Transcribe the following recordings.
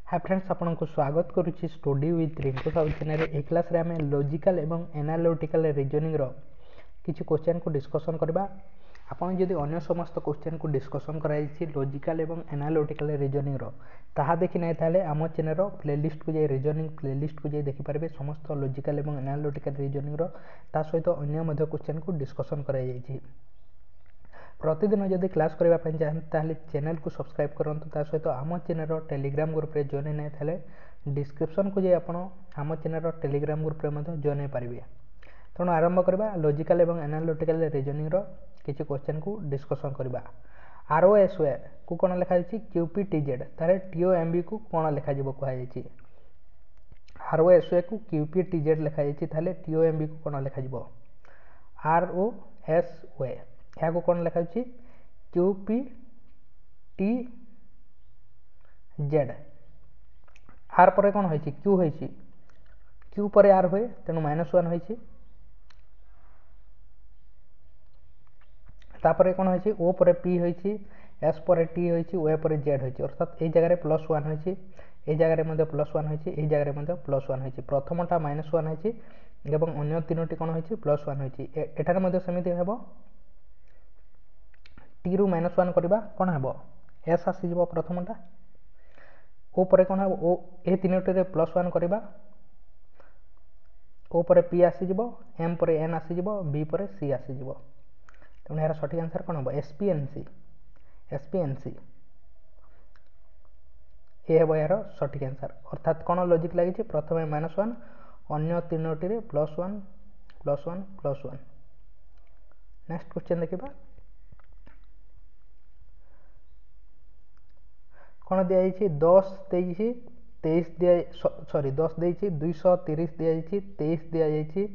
हाय friends आपको स्वागत करुच्ची study with Rinku Sahu channel. ए क्लास रे आम लॉजिकल एवं एनालिटिकल रीजनिंग रो किसी क्वेश्चन को डिस्कशन करबा। आपन जदि अन्य समस्त क्वेश्चन को डिस्कशन कराई लॉजिकल एवं एनालिटिकल रीजनिंग रो ताहा देखि नै ताले आम चैनल रो प्लेलिस्ट को जाय रीजनिंग प्लेलिस्ट को जाय देखि पारबे। समस्त लॉजिकल एवं एनालिटिकल रीजनिंग रो ता सहित अन्य मध्य क्वेश्चन को डिस्कशन कराई जायछि। प्रतिदिन जदि क्लास करने चाहते चैनल को सब्सक्राइब करूँ। सहित आम चैनल टेलीग्राम ग्रुप रे जॉइन नहीं था डिस्क्रिप्शन को जाए आम चैनल टेलीग्राम ग्रुप रे जॉइन पारे। तेणु आरंभ करवा लॉजिकल एवं एनालिटिकल रीजनिंग किसी क्वेश्चन को डिस्कशन करवा। ROSY को कौन लिखा QPTZ तारे TOMB को कौन लिखा कहुई। ROSY को QPTZ लिखाई TOMB को कौन लिखा ROSY यहाँ को कौन लिखा QPTZ। आर पर कौन होइछि Q होइछि Q पर R हुए तेणु -1 होइछि। तापर कौन होइछि O पर P होइछि S पर T होइछि O पर Z होइछि। अर्थात ए जगह +1 होइछि ए जगह मध्ये +1 होइछि ए जगह मध्ये +1 होइछि। प्रथमटा -1 होइछि एवं अन्य तीनोटी कौन होइछि +1 होइछि। एठार मध्ये समिति हेबो टी रु -1 करवा कौन हे एस आसीज प्रथमटा ओ पर कौन हे ओ ए तीनोटी +1 करवा ओ पर पी आसीज एम पर एन आसीज बी पर सी आसीज। तेणु यार सठिक आंसर कौन हम एसपीएनसी ये हे यार सठिक आंसर। अर्थात कौन लॉजिक लगी प्रथम -1 अन्य तीनोटी +1 +1 +1। नेक्स्ट क्वेश्चन देखा कौन दिखाई 10 देती 23 दिया सॉरी 10 देती 230 दिखाई 23 दिखाई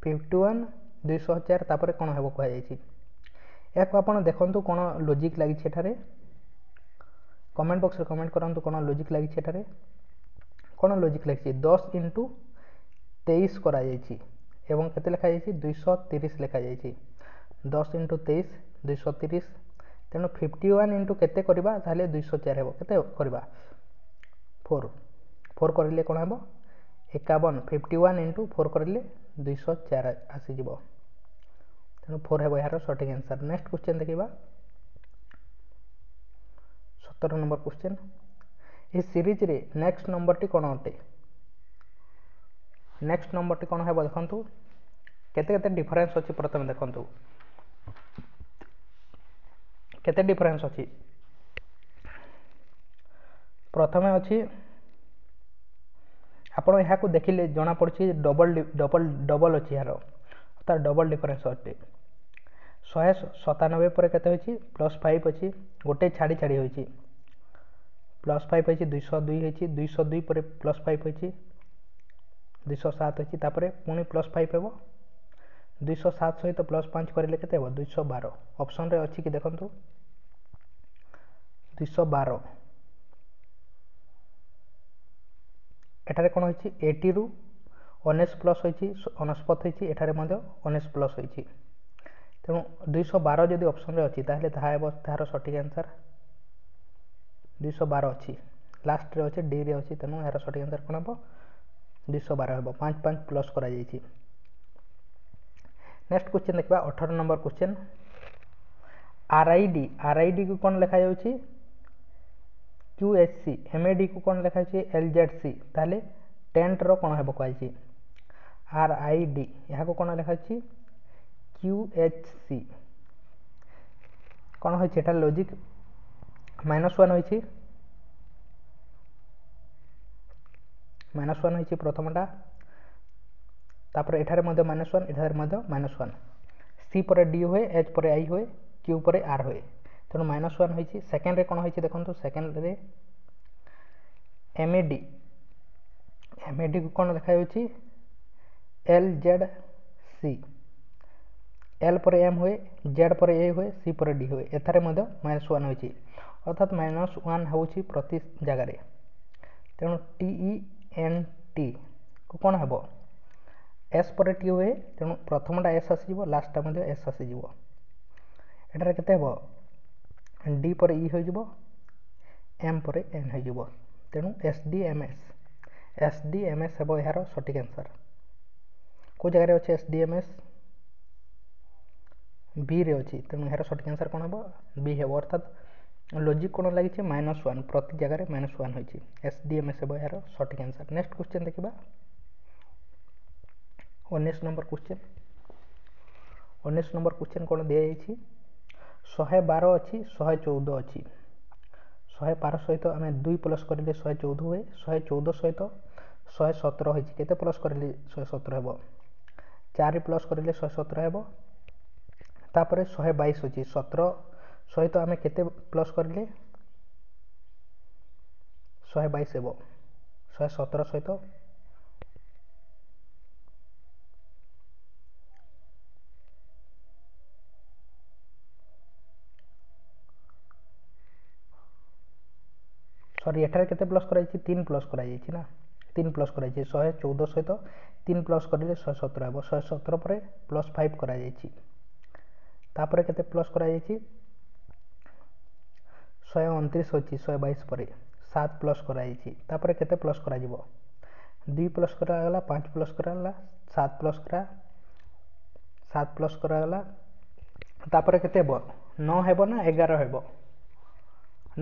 51 204 तापर कौन हे कहुई। या आप देखु कौन लॉजिक लगी कमेंट बॉक्स में कमेंट करूँ कौन लॉजिक लगी कौन लॉजिक लगी 10 × 23 एवं केते लिखा जाइए 230 लिखा जाइए 10 × 23 230। तेणु 51 × केते करबा ताले 204 हेबो केते करबा 4 करले कोन हेबो 51 51 × 4 करले 204 आसी जिवो। तेणु 4 हेबो यार सठिक आंसर। नेक्स्ट क्वेश्चन देखिबा 17 नंबर क्वेश्चन। ए सीरीज रे नेक्स्ट नंबर टी कोन अटे नेक्स्ट नंबर टी कोन हेबो देखंतु केते केते डिफरेंस अछि। प्रथम देखंतु केते डिफरेंस अछि। प्रथमे अछि आपण यहाँ को देखिले जना पड़छि डबल अछि यार अर्थात डबल डिफरेंस अटे 197 पर केते होछि +5 अछि गोटे छाड़ी छाड़ी होछि +5 अछि 202 होछि 202 पर +5 होछि 207 अछि तापर पुनी +5 हेबो 207 सहित +5 करले केते हेबो 212। ऑप्शन रे अछि कि देखंतु 212 एठारे कोन होछि 80 रु 19 प्लस होछि 49 होछि एठारे मध्ये 19 प्लस होछि। तेणु 212 जदि ऑप्शन रे अछि ताहले ताहा हेबो तार सठिक आंसर 212 अछि लास्ट रे अछि डी रे अछि। तेणु यार सठिक आंसर कोन हेबो 212 हेबो 5 5 प्लस करा जाइछि। नेक्स्ट क्वेश्चन देखबा 18 नंबर क्वेश्चन। आरआईडी को कौन लिखा जाउछि QHC MAD को कौन लिखा जाउछि LZC ताले टेंट रो कौन हेबो कहै RID यहाँ को कौन लिखा जाउछि QHC कौन होइछि एटा लॉजिक -1 होइछि -1 होइछि प्रथमटा तापर एठारे मध्ये -1 एठारे मध्ये -1 C पर D होए H पर I होए Q पर R होए। तेणु -1 होइछि। सेकेंड रे कोन होइछि देखंतु सेकेंड रे MAD को कौन लिखा जाउछि LZC L पर M होए Z पर A होए C पर D होए एथारे मध्ये -1 होइछि अर्थात -1 होउछि प्रति जगह रे। तेणु TENT को कौन हेबो S पर T होए तेणु प्रथमटा S आसी जिवो लास्टटा मध्ये S आसी जिवो एटारे केते हेबो D पर E हो जिवो M पर N हो जिवो। तेणु एस डी एम एस हे यार सठिक आंसर को जगह अच्छे एस डी एम एस बी रे अच्छी तेणु यार सठिक आंसर कौन हम बी हे अर्थात लॉजिक कौन लगी -1 प्रति जगह -1 होती एस डी एम एस हे यार सठिक आंसर। नेक्स्ट क्वेश्चन देखा 19 नंबर क्वेश्चन 19 नंबर क्वेश्चन कौन दिखाई 112 अच्छी 114 अच्छी 112 सहित आम 2 प्लस करें 114 हुए 114 सहित 117 होती केते प्लस करें 117 हे 4 प्लस करें 117 हे तापर 122 अच्छी 17 सहित आम केते प्लस करें 122 हे 117 सहित सॉरी एठार केते प्लस कराई 3 प्लस कराई ना 3 प्लस कराई 114 सहित 3 प्लस करें 117 हे 117 पर प्लस 5 कराई तापर केते प्लस कराई 129 अच्छी 122 पर 7 प्लस कराई तापर केते प्लस करा 2 प्लस करागला 5 प्लस करागला 7 प्लस करागला तापर केते हेबो 9 हेबो ना 11 हेबो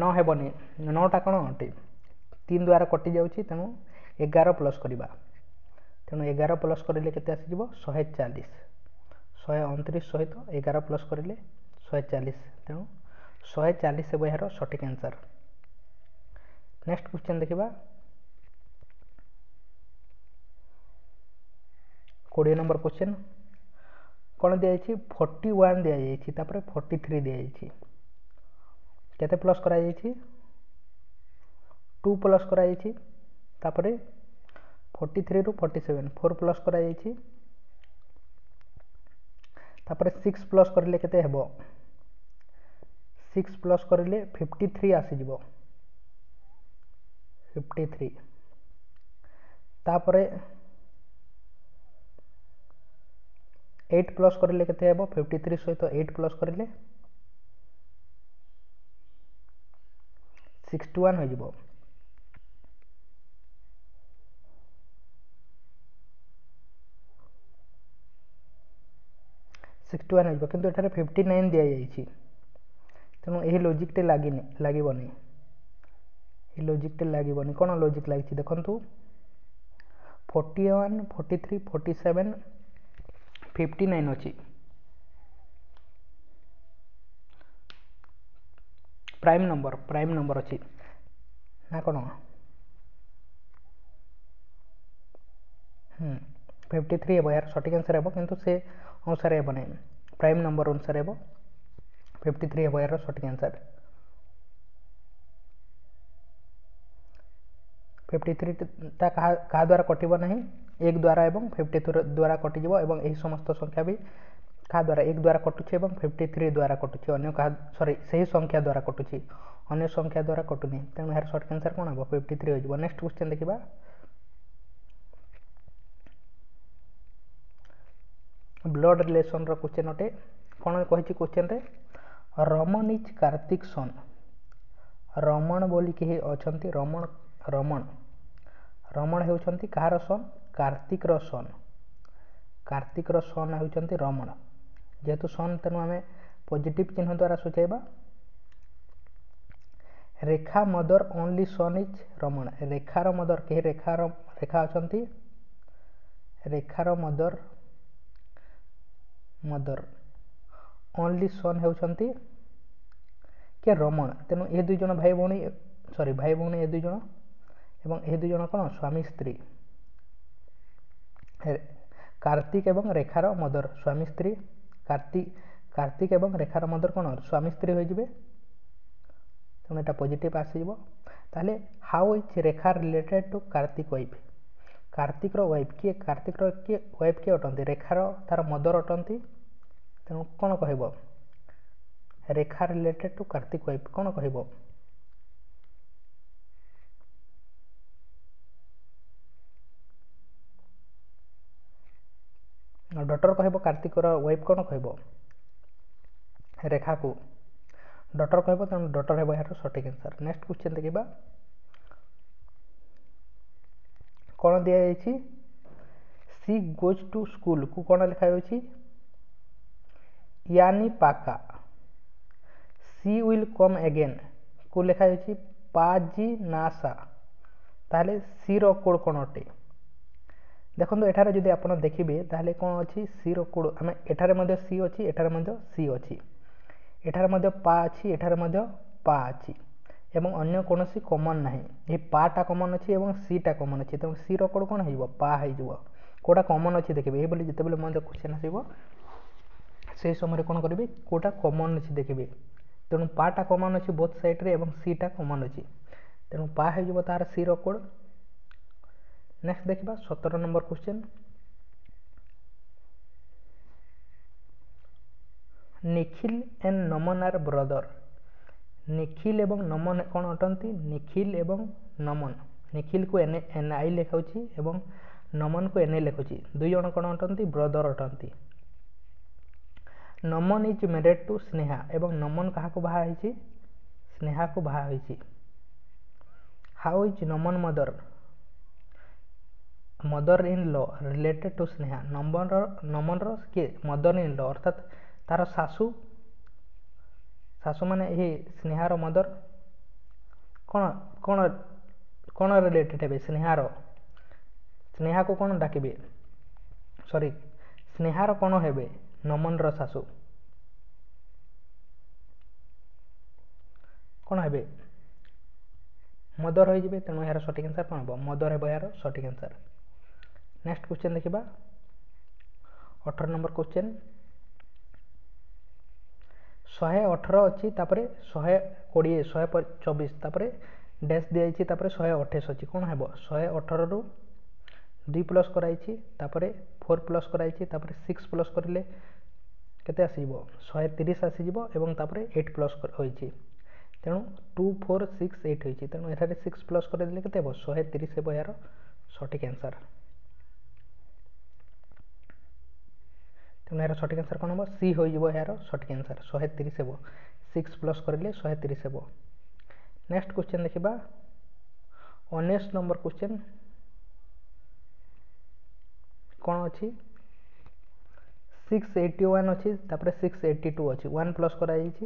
9 हेबनी 9टा कौन अटे 3 द्वारा कटि जाऊँगी तेणु 11 प्लस करवा तेणु 11 प्लस करें केते आसीज 140 129 सहित 11 प्लस करें 140 तेणु 140 हे यार सठिक आंसर। नेक्स्ट क्वेश्चन देखा 20 नंबर क्वेश्चन कौन दिखाई 41 दिखाई 43 दिखाई केते प्लस कराई 2 प्लस कराई 43 रु 47 4 प्लस कराई 6 प्लस करें केते हेबो 6 प्लस करें 53 आसीज 53 तापर 8 प्लस करें केते हेबो 53 सहित 8 प्लस करें 61 हो 61 हो किंतु एठारे 59 दिया जाइए तेणु यही लॉजिक लगनी लॉजिक लगनी कौन लॉजिक लगी देखु 41 43 47 59 अच्छी प्राइम नंबर अच्छी ना कौन 53 हे यार सठिक आंसर हे किंतु से अनुसार हे ना प्राइम नंबर अनुसार हे 53 हे यार सठिक आंसर 53 क्या द्वारा कटब ना 1 द्वारा एवं 53 द्वारा कटिज और यही समस्त संख्या भी क्या द्वारा 1 द्वारा कटुचे 53 द्वारा कटुचे अन्य सॉरी से संख्या द्वारा कटुची अन्य संख्या द्वारा कटुनी तेणु यार सठिक आंसर कौन हम 53 हो। नेक्स्ट क्वेश्चन देखा ब्लड रिलेशन क्वेश्चन अटे कौन कही क्वेश्चन रे रमन इज कार्तिक सन रमण बोली कही अच्छा रमण होउछंती कहार सन कार्तिक सन होउछंती रमण जेहेतु सन तेणु आम पॉजिटिव चिन्ह द्वारा सूचाइबा रेखा mother only son is Raman रेखार मदर कही रेखा अच्छा रेखार मदर ओनली सन होउछंती के रमण तेणु ये दुई जन भाई भौणी सॉरी भाई भौणी ये दुई जन एवं ये दुई जन कौन स्वामी स्त्री कार्तिक एवं रेखार मदर स्वामी स्त्री कार्तिक एवं रेखार मदर कौन स्वामी स्त्री हो तेणु यहाँ पॉजिटिव आसीज ताले how is Rekha related to Kartik wife Kartik wife किए कार्तिक किए वाइफ किए अटंती रेखार तार मदर अटंती तेणु कौन कह रेखा रिलेटेड टू कार्तिक वाइफ कौन कह डॉटर कह कार्तिक वाइफ कौन कह रेखा को डॉटर कह तेणु डॉटर है यार सठिक आंसर। नेक्स्ट क्वेश्चन देखा କ'ଣ ଦିଆଯାଇଛି ସି ଗୋଜ୍ ଟୁ ସ୍କୁଲକୁ କ'ଣ ଲେଖାଯାଉଛି ୟାନି ପାକା। ସି ୱିଲ୍ କମ୍ ଏଗେନ୍ କୁ ଲେଖାଯାଉଛି ପାଜି ନାସା। ତାହେଲେ ସି ର କୋଡ଼ କ'ଣ ଅଟେ ଦେଖନ୍ତୁ ଏଠାରେ ଯଦି ଆପଣ ଦେଖିବେ ତାହେଲେ କ'ଣ ଅଛି ସି ର କୋଡ଼ ଆମେ ଏଠାରେ ମଧ୍ୟ ସି ଅଛି ଏଠାରେ ମଧ୍ୟ ସି ଅଛି ଏଠାରେ ମଧ୍ୟ ପା ଅଛି ଏଠାରେ ମଧ୍ୟ ପା ଅଛି ଏବଂ ଅନ୍ୟ କୌଣସି କମନ୍ ନାହିଁ। ଏହି ପାଟା କମନ୍ ଅଛି ଏବଂ ସିଟା କମନ୍ ଅଛି ତେଣୁ ସି ର କୋଡ଼ କ'ଣ ହେଇଯିବ ପା ହେଇଯିବ। କେଉଁଟା କମନ୍ ଅଛି ଦେଖିବେ ଏହିଭଳି ଯେତେବେଳେ ମଧ୍ୟ କ୍ୱେଶ୍ଚନ୍ ଆସିବ ସେହି ସମୟରେ କ'ଣ କରିବେ କେଉଁଟା କମନ୍ ଅଛି ଦେଖିବେ ତେଣୁ ପାଟା କମନ୍ ଅଛି ବୋଥ୍ ସାଇଡ଼୍ରେ ଏବଂ ସିଟା କମନ୍ ଅଛି ତେଣୁ ପା ହେଇଯିବ ତାର ସି ର କୋଡ଼। ନେକ୍ସଟ ଦେଖିବା 17 ନମ୍ବର question Nikhil and Naman are brother. Nikhil ଏବଂ ନମନ କ'ଣ ଅଟନ୍ତି ନିଖିଲ ଏବଂ ନମନ ନିଖିଲକୁ NI ଲେଖାଉଛି ଏବଂ ନମନକୁ NA ଲେଖୁଛି ଦୁଇ ଜଣ କ'ଣ ଅଟନ୍ତି ବ୍ରଦର ଅଟନ୍ତି। Naman is married to Sneha ଏବଂ ନମନ କାହାକୁ ବାହା ହେଇଛି ସ୍ନେହାକୁ ବାହା ହେଇଛି। How is Naman mother in law related to Sneha ନମନର କିଏ ମଦର ଇନ୍ ଲ ଅର୍ଥାତ୍ ତାର ଶାଶୁ ମାନେ ଏହି ସ୍ନେହାର ମଦର କ'ଣ କ'ଣ କ'ଣ ରିଲେଟେଡ୍ ହେବେ ସ୍ନେହାକୁ କ'ଣ ଡାକିବେ ସ୍ନେହାର କ'ଣ ହେବେ ନମନର ଶାଶୁ କ'ଣ ହେବେ ମଦର ହୋଇଯିବେ ତେଣୁ ଏହାର ସଠିକ୍ ଆନ୍ସର୍ କ'ଣ ହେବ ମଦର ହେବ ଏହାର ସଠିକ୍ ଆନ୍ସର୍। ନେକ୍ସଟ କ୍ୱେଶ୍ଚନ୍ ଦେଖିବା 18 ନମ୍ବର କ୍ୱେଶ୍ଚନ୍ 118 ଅଛି ତାପରେ 120 124 ତାପରେ ଡ୍ୟାସ୍ ଦିଆଯାଇଛି ତାପରେ 128 ଅଛି କ'ଣ ହେବ 118ରୁ 2 ପ୍ଲସ୍ କରାଯାଇଛି ତାପରେ 4 ପ୍ଲସ୍ କରାଯାଇଛି ତାପରେ 6 ପ୍ଲସ୍ କରିଲେ କେତେ ଆସିଯିବ 130 ଆସିଯିବ ଏବଂ ତାପରେ 8 ପ୍ଲସ୍ ହୋଇଛି ତେଣୁ 2 4 6 8 ହୋଇଛି ତେଣୁ ଏଠାରେ 6 ପ୍ଲସ୍ କରିଦେଲେ କେତେ ହେବ 130 ହେବ ଏହାର ସଠିକ୍ ଆନ୍ସର୍। ତେଣୁ ଏହାର ସଠିକ୍ ଆନ୍ସର୍ କ'ଣ ହେବ ସି ହୋଇଯିବ ଏହାର ସଠିକ୍ ଆନ୍ସର୍ 130 ହେବ 6 ପ୍ଲସ୍ କରିଲେ 130 ହେବ। ନେକ୍ସଟ କ୍ୱେଶ୍ଚନ୍ ଦେଖିବା 19 ନମ୍ବର କ୍ୱେଶ୍ଚନ୍ କ'ଣ ଅଛି 681 ଅଛି ତାପରେ 682 ଅଛି 1 ପ୍ଲସ୍ କରାଯାଇଛି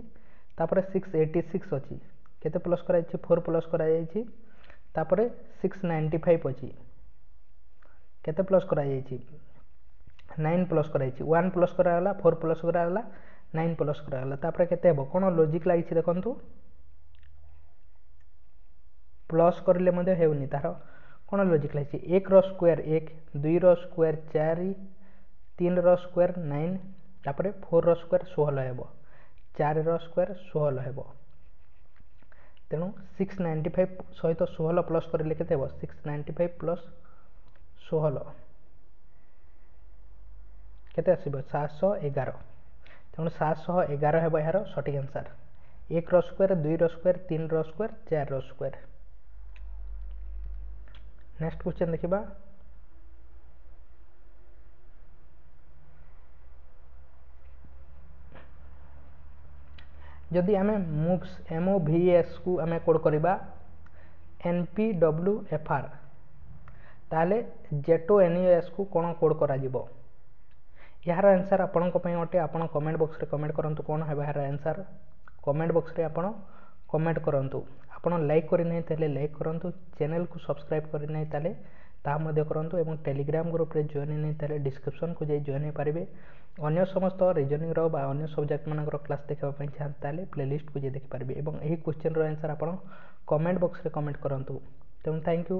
ତାପରେ 686 ଅଛି କେତେ ପ୍ଲସ୍ କରାଯାଇଛି 4 ପ୍ଲସ୍ କରାଯାଇଛି ତାପରେ 695 ଅଛି କେତେ ପ୍ଲସ୍ କରାଯାଇଛି 9 ପ୍ଲସ୍ କରାଯାଇଛି 1 ପ୍ଲସ୍ କରାଗଲା 4 ପ୍ଲସ୍ କରାଗଲା 9 ପ୍ଲସ୍ କରାଗଲା ତାପରେ କେତେ ହେବ କ'ଣ ଲଜିକ୍ ଲାଗିଛି ଦେଖନ୍ତୁ ପ୍ଲସ୍ କରିଲେ ମଧ୍ୟ ହେଉନି ତାର କ'ଣ ଲଜିକ୍ ଲାଗିଛି 1 ର ସ୍କୋୟାର 1 2 ର ସ୍କୋୟାର 4 3 ର ସ୍କୋୟାର 9 ତାପରେ 4 ର ସ୍କୋୟାର 16 ହେବ 4 ର ସ୍କୋୟାର 16 ହେବ ତେଣୁ 695 ସହିତ 16 ପ୍ଲସ୍ କରିଲେ କେତେ ହେବ 695 ପ୍ଲସ୍ 16 କେତେ ଆସିବ 711 ତେଣୁ 711 ହେବ ଏହାର ସଠିକ୍ ଆନ୍ସର୍ 1 ର ସ୍କୋୟାର 2 ର ସ୍କୋୟାର 3 ର ସ୍କୋୟାର 4 ର ସ୍କୋୟାର। ନେକ୍ସଟ କ୍ୱେଶ୍ଚନ୍ ଦେଖିବା ଯଦି ଆମେ ମୁଭ୍ସ MOVES କୁ ଆମେ କୋଡ଼ କରିବା NPWFR ତାହେଲେ ZONES କୁ କ'ଣ କୋଡ଼ କରାଯିବ ଏହାର ଆନ୍ସର୍ ଆପଣଙ୍କ ପାଇଁ ଅଟେ ଆପଣ କମେଣ୍ଟ ବକ୍ସରେ କମେଣ୍ଟ କରନ୍ତୁ କ'ଣ ହେବ ଏହାର ଆନ୍ସର୍ କମେଣ୍ଟ ବକ୍ସରେ ଆପଣ କମେଣ୍ଟ କରନ୍ତୁ ଆପଣ ଲାଇକ୍ କରିନାହିଁ ତାହେଲେ ଲାଇକ୍ କରନ୍ତୁ ଚ୍ୟାନେଲକୁ ସବସ୍କ୍ରାଇବ୍ କରିନାହିଁ ତାହେଲେ ତାହା ମଧ୍ୟ କରନ୍ତୁ ଏବଂ ଟେଲିଗ୍ରାମ ଗ୍ରୁପରେ ଜଏନ୍ ହେଇନାହିଁ ତାହେଲେ ଡିସ୍କ୍ରିପ୍ସନକୁ ଯାଇ ଜଏନ୍ ହେଇପାରିବେ ଅନ୍ୟ ସମସ୍ତ ରିଜନିଂର ବା ଅନ୍ୟ ସବଜେକ୍ଟମାନଙ୍କର କ୍ଲାସ୍ ଦେଖିବା ପାଇଁ ଚାହାନ୍ତି ତାହେଲେ ପ୍ଲେଲିଷ୍ଟକୁ ଯାଇ ଦେଖିପାରିବେ ଏବଂ ଏହି କ୍ୱେଶ୍ଚନର ଆନ୍ସର୍ ଆପଣ କମେଣ୍ଟ ବକ୍ସରେ କମେଣ୍ଟ କରନ୍ତୁ ତେଣୁ ଥ୍ୟାଙ୍କ ୟୁ।